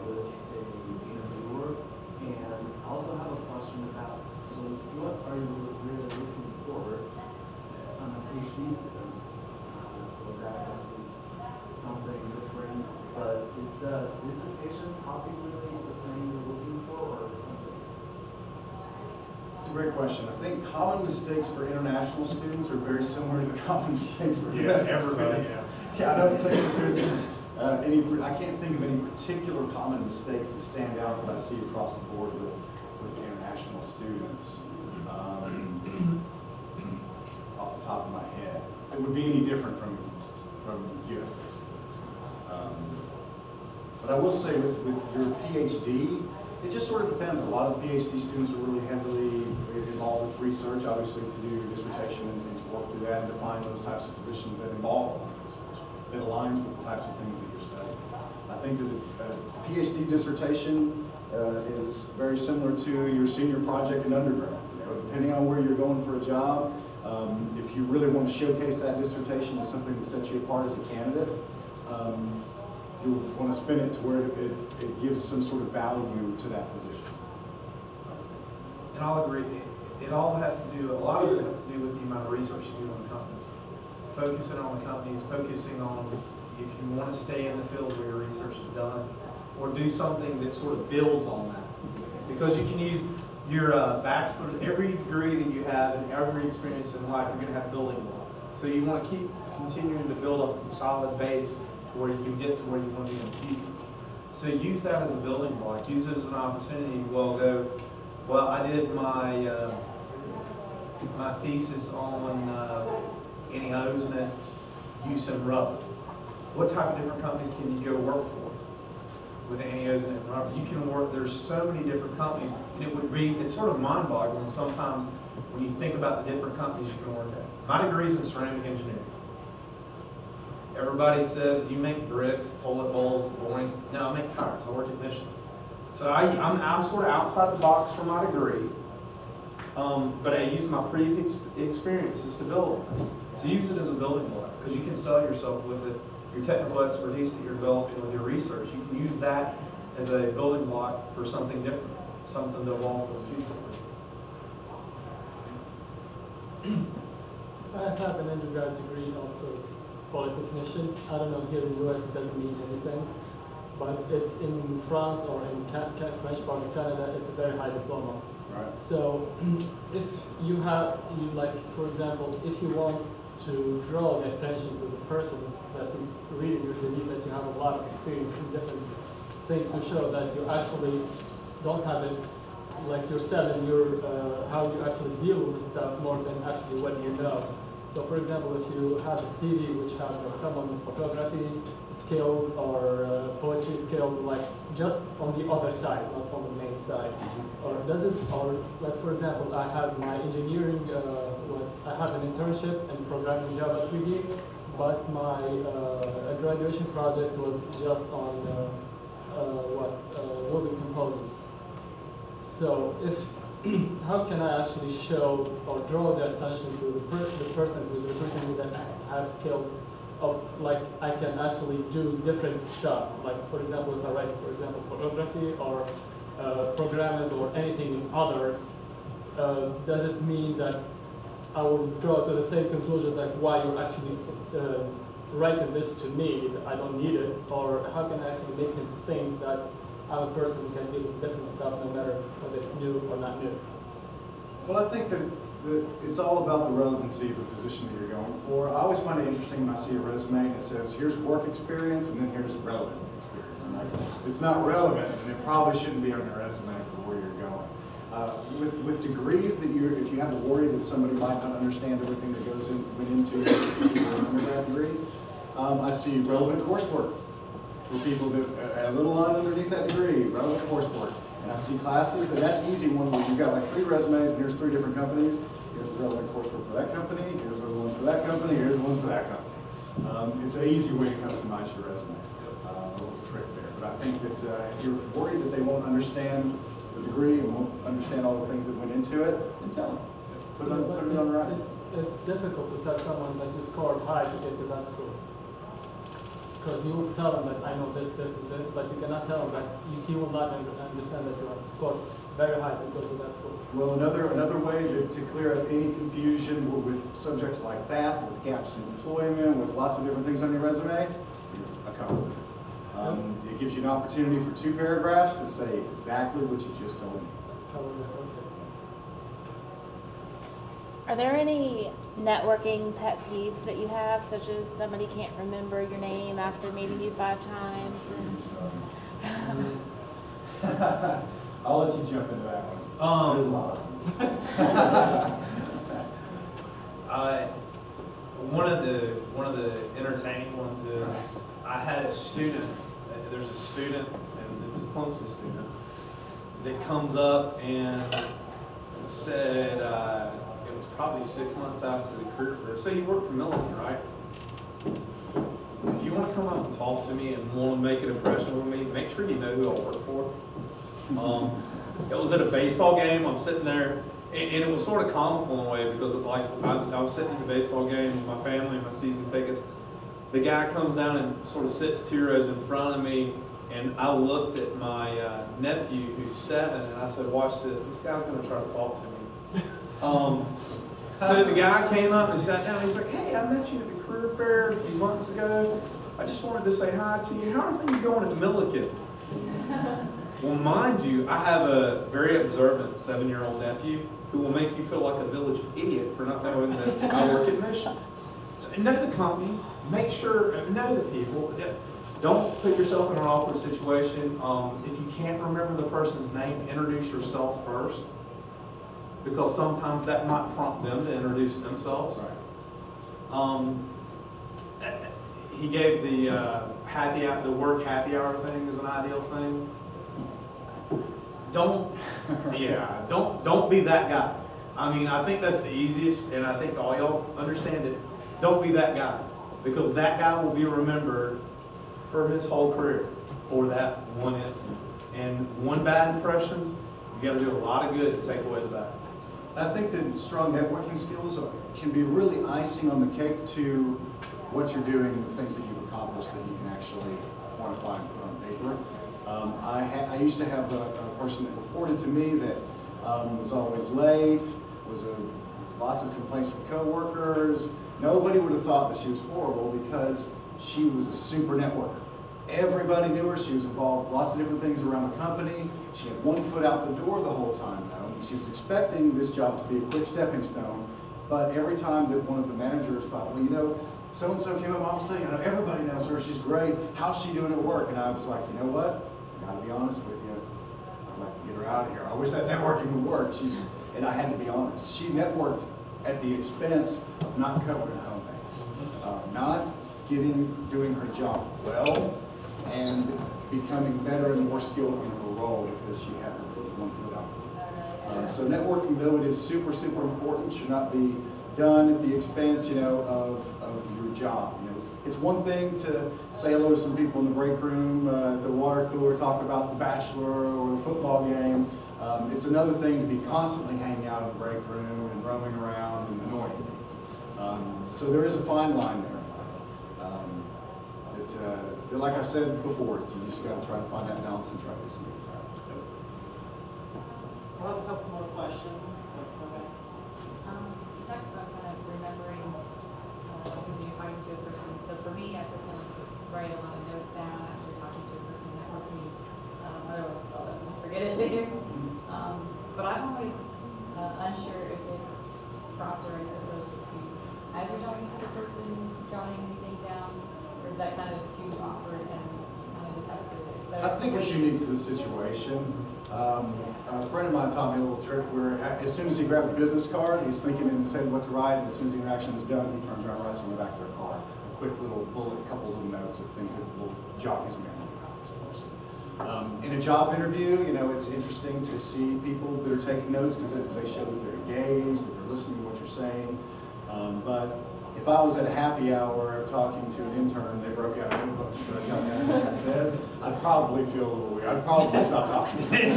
with an interviewer? And I also have a question about, so what are you really looking for on a PhD student? So that has to be something different, but is the dissertation topic really the same you're looking for, or something else? That's a great question. I think common mistakes for international students are very similar to the common mistakes for domestic students. Yeah, I don't think that there's I can't think of any particular common mistakes that stand out that I see across the board with international students off the top of my head. It would be any different from U.S.-based students. But I will say with your PhD, It just sort of depends. A lot of PhD students are really heavily involved with research, obviously, to do your dissertation and to work through that and to find those types of positions that involve a lot of research, that aligns with the types of things that you're studying. I think that a PhD dissertation is very similar to your senior project in undergrad. You know, depending on where you're going for a job, if you really want to showcase that dissertation as something that sets you apart as a candidate, you want to spin it to where it gives some sort of value to that position. And I'll agree, it all has to do, a lot of it has to do with the amount of research you do on the companies. Focusing on the companies, focusing on if you want to stay in the field where your research is done, or do something that sort of builds on that. Because you can use your bachelor's, every degree that you have and every experience in life, you're going to have building blocks. So you want to keep continuing to build up a solid base where you can get to where you want to be in the future. So use that as a building block. Use it as an opportunity. Well, I did my my thesis on antioxidant use in rubber. What type of different companies can you go work for with antioxidant and rubber? You can work, there's so many different companies, and it's sort of mind-boggling sometimes when you think about the different companies you can work at. My degree's in ceramic engineering. Everybody says, do you make bricks, toilet bowls, boarings? No, I make tires. I work at Michelin. So I'm sort of outside the box for my degree, but I use my previous experiences to build on it. So use it as a building block, because you can sell yourself with it. Your technical expertise that you're developing with your research, you can use that as a building block for something different, something to evolve in the future. I have an undergrad degree of polytechnician. I don't know, here in the US it doesn't mean anything, but it's in France or in French part of Canada, it's a very high diploma. Right. So if you like, for example, if you want to draw the attention to the person that is reading your CV, that you have a lot of experience in different things to show that you actually don't have it like yourself and your how you actually deal with the stuff more than actually what you know. So for example, if you have a CV which has like someone with photography skills or poetry skills, like just on the other side, not on the main side, or does it, or like for example, I have my engineering, I have an internship in programming Java 3D, but my graduation project was just on woven composites. So how can I actually show or draw the attention to the person who's recruiting me that has skills of, like, I can actually do different stuff, like for example, if I write, for example, photography or programming or anything in others, does it mean that I will draw to the same conclusion like why you're actually writing this to me if I don't need it, or how can I actually make him think that I'm a person who can deal with different stuff no matter whether it's new or not new? Well, I think that it's all about the relevancy of the position that you're going for. I always find it interesting when I see a resume and it says, here's work experience, and then here's relevant experience. I'm like, it's not relevant, and it probably shouldn't be on your resume for where you're going. With degrees, that if you have the worry that somebody might not understand everything that went into an undergrad degree, I see relevant coursework for people that a little line underneath that degree, relevant coursework. And I see classes, and that's an easy one where you've got like 3 resumes, and here's 3 different companies. Here's the relevant coursework for that company, here's the one for that company, here's the one for that company. It's an easy way to customize your resume. A little trick there. But I think that if you're worried that they won't understand the degree and won't understand all the things that went into it, then tell them. Put it on writing. It's difficult to tell someone that you scored high to get to that school. Because you will tell them that I know this, this, and this, but you cannot tell them that he will not understand that you have scored very high to go to that school. Well, another way to clear up any confusion with subjects like that, with gaps in employment, with lots of different things on your resume, is a cover letter. It gives you an opportunity for 2 paragraphs to say exactly what you just told me. Are there any networking pet peeves that you have, such as somebody can't remember your name after meeting you 5 times? I'll let you jump into that one. There's a lot of them. One of the entertaining ones is I had a student. There's a student, and it's a Clemson student, that comes up and said, it was probably 6 months after the career fair. So you work for Milliken, right? If you want to come up and talk to me and want to make an impression with me, make sure you know who I work for. It was at a baseball game. I'm sitting there, and it was sort of comical in a way because like I was sitting at the baseball game with my family and my season tickets. The guy comes down and sort of sits 2 rows in front of me, and I looked at my nephew who's 7, and I said, "Watch this. This guy's going to try to talk to me." So the guy came up and sat down. He's like, "Hey, I met you at the career fair a few months ago. I just wanted to say hi to you. How are things going at Milliken?" Well, mind you, I have a very observant 7-year-old nephew who will make you feel like a village idiot for not knowing that I work at Mission. So know the company, make sure, know the people. Don't put yourself in an awkward situation. If you can't remember the person's name, introduce yourself first, because sometimes that might prompt them to introduce themselves. He gave the work happy hour thing as an ideal thing. Don't be that guy. I mean, I think that's the easiest, and I think all y'all understand it. Don't be that guy, because that guy will be remembered for his whole career for that one incident. And one bad impression, you got to do a lot of good to take away the bad. I think that strong networking skills can be really icing on the cake to what you're doing and the things that you've accomplished that you can actually quantify and put on paper. I used to have a person that reported to me that was always late, was lots of complaints from coworkers. Nobody would have thought that she was horrible because she was a super networker. Everybody knew her. She was involved with lots of different things around the company. She had one foot out the door the whole time, though. She was expecting this job to be a quick stepping stone, but every time that one of the managers thought, well, you know, so-and-so came up, Mom, you know, everybody knows her, she's great, how's she doing at work? And I was like, you know what, I gotta be honest with you, I'd like to get her out of here. I wish that networking would work. And I had to be honest. She networked at the expense of not covering her own things, not doing her job well, and becoming better and more skilled in her role because she had one foot out. So networking, though it is super, super important, should not be done at the expense, you know, of your job. You know, it's one thing to say hello to some people in the break room, at the water cooler, talk about The Bachelor or the football game. It's another thing to be constantly hanging out in the break room and roaming around and annoying people. So there is a fine line there. That, like I said before, you just got to try to find that balance and try to be smooth. I have a couple more questions. You talked about kind of remembering when you're talking to a person. So for me, I personally like to write a lot of notes down after talking to a person that worked with me. Otherwise, I'll forget it later. But I'm always unsure if it's proper, I suppose, to, as you're talking to the person, jotting anything down, or is that kind of too awkward and kind of just have to expect? I think it's unique to the situation. A friend of mine taught me a little trick where as soon as he grabbed a business card, he's thinking in his head what to write, and as soon as the interaction is done, he turns around and writes on the back of their car a quick little bullet, couple little notes of things that will jog his memory about this person. In a job interview, you know, it's interesting to see people that are taking notes because they show that they're engaged, that they're listening to what you're saying. But if I was at a happy hour talking to an intern, they broke out a notebook and started jotting down what I said, I'd probably feel a little weird. I'd probably stop talking to them.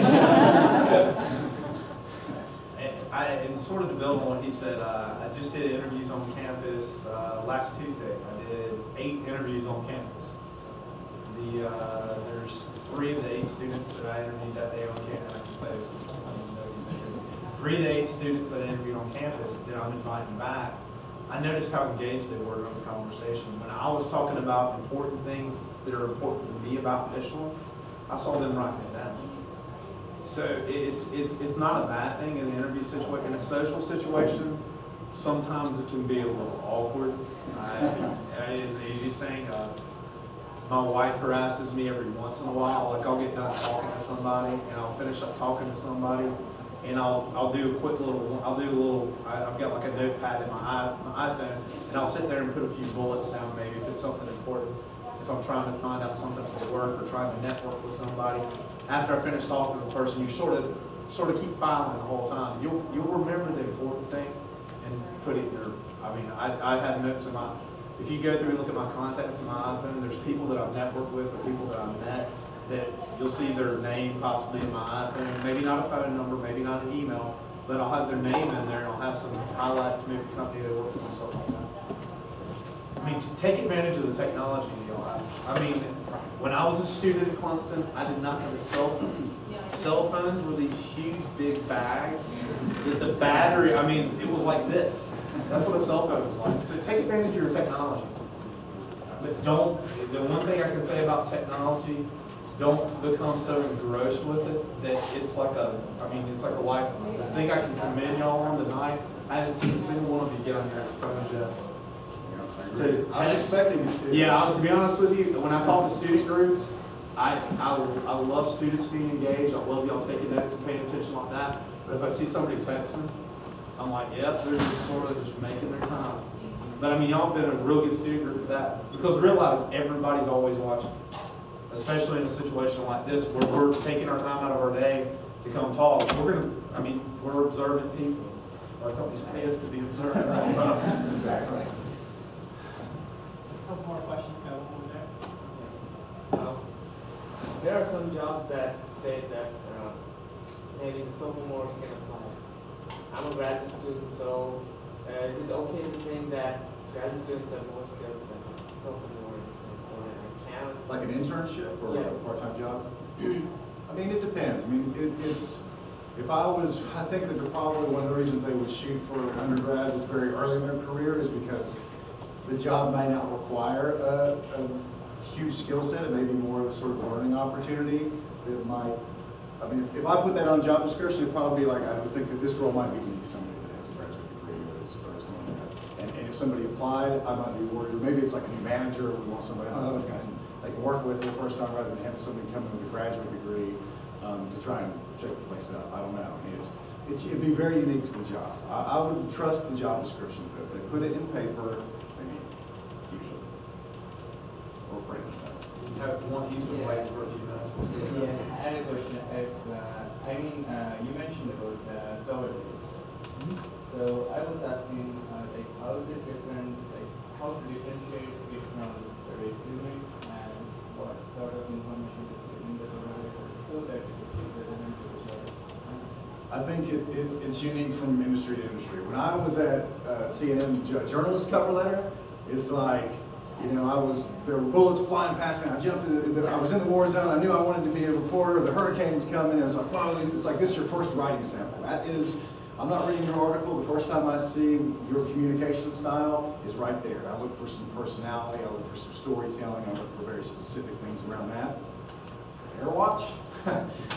And sort of to build on what he said, I just did interviews on campus last Tuesday. I did 8 interviews on campus. There's 3 of the 8 students that I interviewed that day on campus. I can say this, I didn't know these interviews. 3 of the 8 students that I interviewed on campus that I'm inviting back, I noticed how engaged they were in the conversation. When I was talking about important things that are important to me about Michelin, I saw them writing it down. So it's not a bad thing in an interview situation. In a social situation, sometimes it can be a little awkward. It's the easy thing. My wife harasses me every once in a while. Like I'll get done talking to somebody, and I'll finish up talking to somebody, and I'll do a quick little, I've got like a notepad in my iPhone, and I'll sit there and put a few bullets down maybe if it's something important. if I'm trying to find out something for work or trying to network with somebody. After I finish talking to the person, you sort of keep filing the whole time. You'll remember the important things and put it in your, I mean, I have notes in my, if you go through and look at my contacts in my iPhone, there's people that I've networked with or people that I've met that you'll see their name possibly in my iPhone, maybe not a phone number, maybe not an email, but I'll have their name in there and I'll have some highlights, maybe the company they work with and stuff like that. I mean, to take advantage of the technology that y'all have. I mean, when I was a student at Clemson, I did not have a cell phone. Cell phones were these huge, big bags with the battery. I mean, it was like this. That's what a cell phone was like. So take advantage of your technology. But don't, the one thing I can say about technology, don't become so engrossed with it that it's like a, I mean, it's like a lifeline. The thing I can commend y'all on tonight, I haven't seen a single one of you get on your phones yet. I was expecting it to. Yeah, to be honest with you, when I talk to student groups, I love students being engaged. I love y'all taking notes and paying attention like that. But if I see somebody texting, I'm like, yep, they're just sort of just making their time. But I mean, y'all have been a real good student group for that. Because realize everybody's always watching. Especially in a situation like this where we're taking our time out of our day to come talk. We're observant people. Our companies pay us to be observant sometimes. Exactly. A couple more questions, got one there. There are some jobs that state that maybe the sophomores can apply. I'm a graduate student, so is it okay to think that graduate students have more skills than sophomores? Or I can? Like an internship or Yeah. a part-time job? I mean, it depends. I mean, I think that probably one of the reasons they would shoot for an undergrad that's very early in their career is because the job may not require a huge skill set. It may be more of a sort of learning opportunity that might, I mean, if I put that on job description, it'd probably be like, I would think that this role might be need somebody that has a graduate degree or is going to that. And if somebody applied, I might be worried, or maybe it's like a new manager, we want somebody they can work with for the first time rather than having somebody come in with a graduate degree to try and shake the place up. I don't know. I mean, it'd be very unique to the job. I would trust the job descriptions though. If they put it in paper, they need it, usually. Or print it. You have one, he's been waiting for a few minutes. Yeah, I had a question. You mentioned about cover letters. So I was asking, how is it different? Like, how to differentiate it from the resume and what sort of information to put in the cover letter so that it is relevant to the job? I think it's unique from industry to industry. When I was at CNN journalist cover letter, it's like, you know, there were bullets flying past me. I jumped I was in the war zone. I knew I wanted to be a reporter. The hurricane was coming. And it was like, wow, it's like, this is your first writing sample. That is, I'm not reading your article. The first time I see your communication style is right there. I look for some personality. I look for some storytelling. I look for very specific things around that. Airwatch.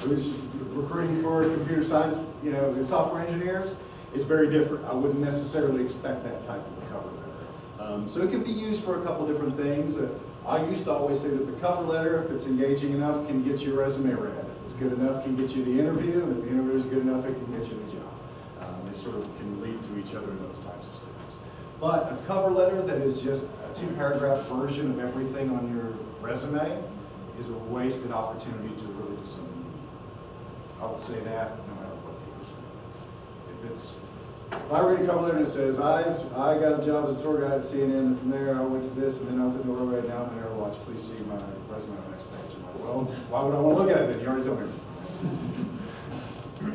It was recruiting for computer science, you know, the software engineers. It's very different. I wouldn't necessarily expect that type of a cover letter. So it can be used for a couple different things. I used to always say that the cover letter, if it's engaging enough, can get your resume read. If it's good enough, can get you the interview. And if the interview is good enough, it can get you the job. They sort of can lead to each other in those types of things. But a cover letter that is just a 2-paragraph version of everything on your resume is a wasted opportunity to really do something. I would say that no matter what the industry is. If I read a cover letter and it says, I got a job as a tour guide at CNN, and from there I went to this, and then I was at Norway, and now I'm in Airwatch. Please see my resume on the next page. I'm like, well, why would I want to look at it then? You already told me.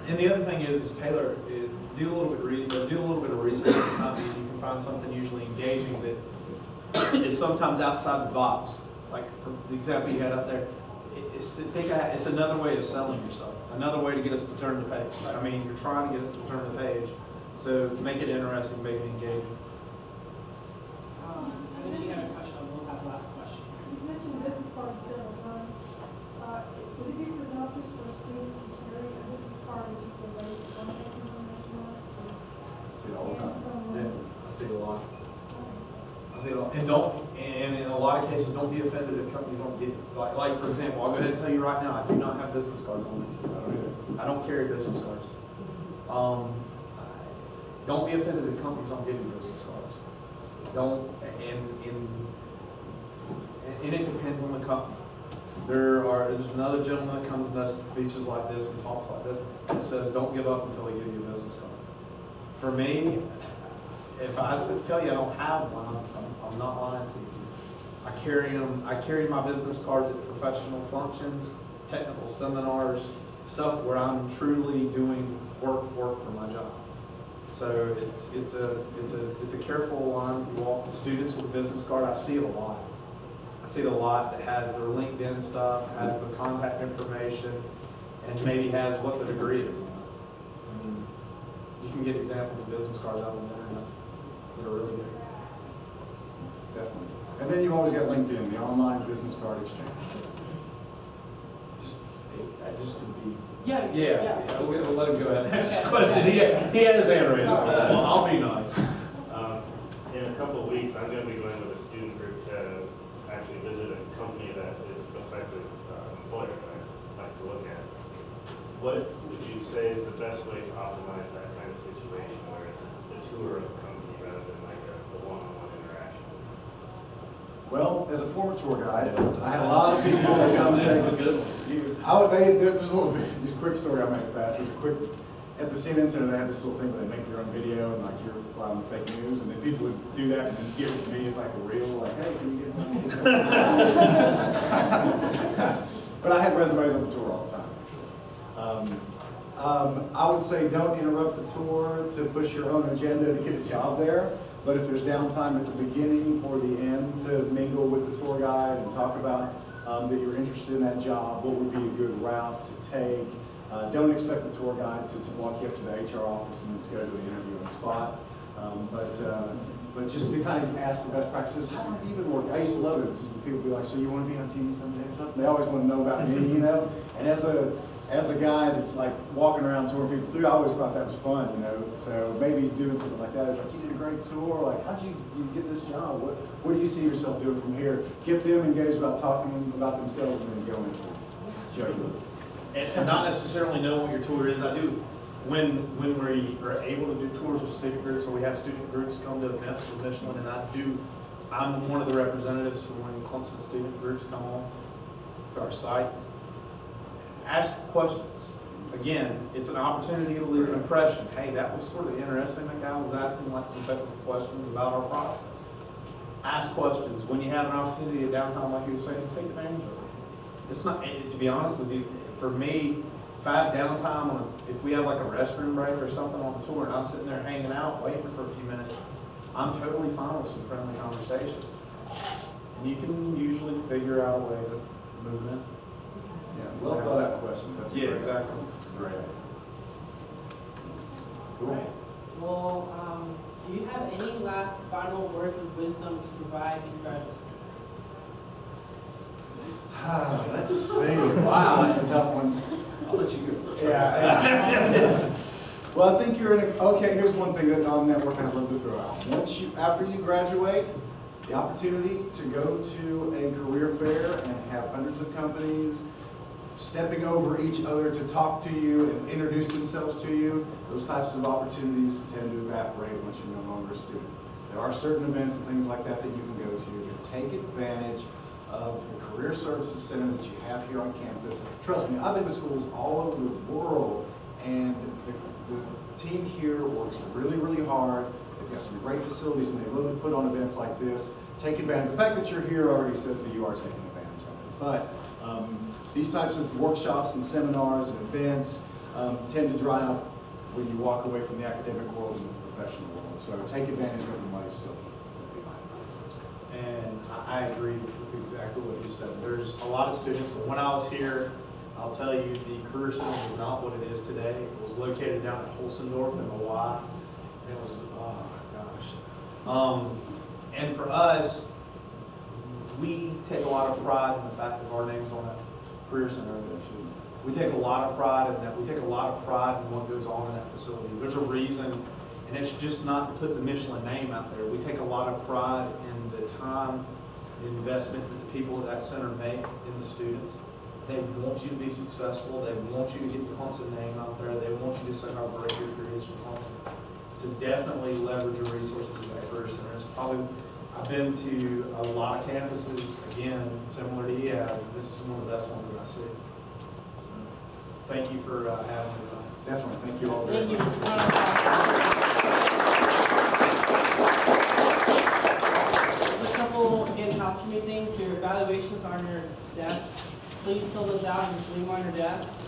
And the other thing is Taylor, do a little bit of research on the company. You can find something usually engaging that is sometimes outside the box. Like for the example you had up there, it's another way of selling yourself, another way to get us to turn the page. I mean, you're trying to get us to turn the page, so make it interesting, make it engaging. I know she had a question. We'll have the last question. You mentioned business card several times. Would it be presumptuous for a student to carry a business card with just the basic contact information on it? I see it all the time. Yeah, I see it a lot. I see it a lot. And in a lot of cases, don't be offended if companies don't get, like for example, I'll go ahead and tell you right now, I do not have business cards on me. I don't carry business cards. Don't be offended if companies don't give you business cards. Don't, and and it depends on the company. There's another gentleman that comes and does speeches like this and talks like this that says, don't give up until they give you a business card. For me, if I tell you I don't have one, I'm not lying to you. I carry them. I carry my business cards at professional functions, technical seminars, stuff where I'm truly doing work for my job. So it's a careful line. You walk the students with a business card. I see it a lot. I see it a lot that has their LinkedIn stuff, has the contact information, and maybe has what the degree is. I mean, you can get examples of business cards out on the internet that are really good. Definitely. And then you always got LinkedIn, the online business card exchange. Just to be. Yeah. We'll let him go ahead and ask the question. He had his hand raised. Well, I'll be nice. In a couple of weeks, I'm going to be going with a student group to actually visit a company that is a prospective employer that I'd like to look at. What would you say is the best way to optimize that kind of situation where it's a tour of a company rather than like a one-on-one interaction? Well, as a former tour guide, I had a lot of people that come take. There's a little bit, just a quick story I'll make fast. There's a quick, at the CNN Center, they have this little thing where they make their own video and like you're allowing fake news, and then people would do that and then give it to me as like a reel, like, hey, can you get money? But I had resumes on the tour all the time. I would say don't interrupt the tour to push your own agenda to get a job there. But if there's downtime at the beginning or the end to mingle with the tour guide and talk about that you're interested in that job, what would be a good route to take. Don't expect the tour guide to walk you up to the HR office and schedule the interview on the spot. But just to kind of ask for best practices. How long have you been working? I used to love it. People would be like, so you want to be on TV someday or something? They always want to know about me, you know? And as a guy that's like walking around touring people through, I always thought that was fun, you know? So maybe doing something like that is like, you did a great tour. Like, how'd you get this job? What do you see yourself doing from here? Get them engaged about talking about themselves and then go into show you. And not necessarily know what your tour is. I do, when we are able to do tours with student groups, or we have student groups come to events with Michelin, and I'm one of the representatives for when Clemson student groups come on to our sites. Ask questions. Again, it's an opportunity to leave an impression. Hey, that was sort of interesting. That guy was asking like some technical questions about our process. Ask questions. When you have an opportunity at downtime, like you were saying, take advantage of it. It's not, to be honest with you, for me, if I have downtime, if we have like a restroom break or something on the tour and I'm sitting there hanging out, waiting for a few minutes, I'm totally fine with some friendly conversation. And you can usually figure out a way to move in. Yeah, well thought out questions. That's yeah, exactly. That's great. Cool. Right. Well, do you have any last final words of wisdom to provide these graduate students? Let's see. Wow, that's a tough one. I'll let you go first. Yeah. Well, I think you're in a, okay, here's one thing that on networking I'd love to throw out. After you graduate, the opportunity to go to a career fair and have hundreds of companies stepping over each other to talk to you and introduce themselves to you, those types of opportunities tend to evaporate once you're no longer a student. There are certain events and things like that that you can go to that take advantage of the Career Services Center that you have here on campus. Trust me, I've been to schools all over the world, and the team here works really, really hard. They've got some great facilities, and they really put on events like this. Take advantage. The fact that you're here already says that you are taking advantage of it. But these types of workshops and seminars and events tend to dry up when you walk away from the academic world and the professional world. So take advantage of them while you still can. And I agree with exactly what you said. There's a lot of students, and when I was here, I'll tell you, the Career Center was not what it is today. It was located down at Holsendorf in the Y. It was, oh my gosh. And for us, we take a lot of pride in the fact that our name's on that Career Center. We take a lot of pride in that. We take a lot of pride in what goes on in that facility. There's a reason, and it's just not to put the Michelin name out there. We take a lot of pride in the time, the investment that the people at that center make in the students. They want you to be successful. They want you to get the Clemson name out there. They want you to say how great your career is for Clemson. So definitely leverage your resources at that Career Center. It's probably I've been to a lot of campuses, again, similar to he has, and this is one of the best ones that I see. So, thank you for having me tonight. Definitely, thank you all very Thank you. much. Just a couple, again, housekeeping things. Your evaluations are on your desk. Please fill those out and just leave them on your desk.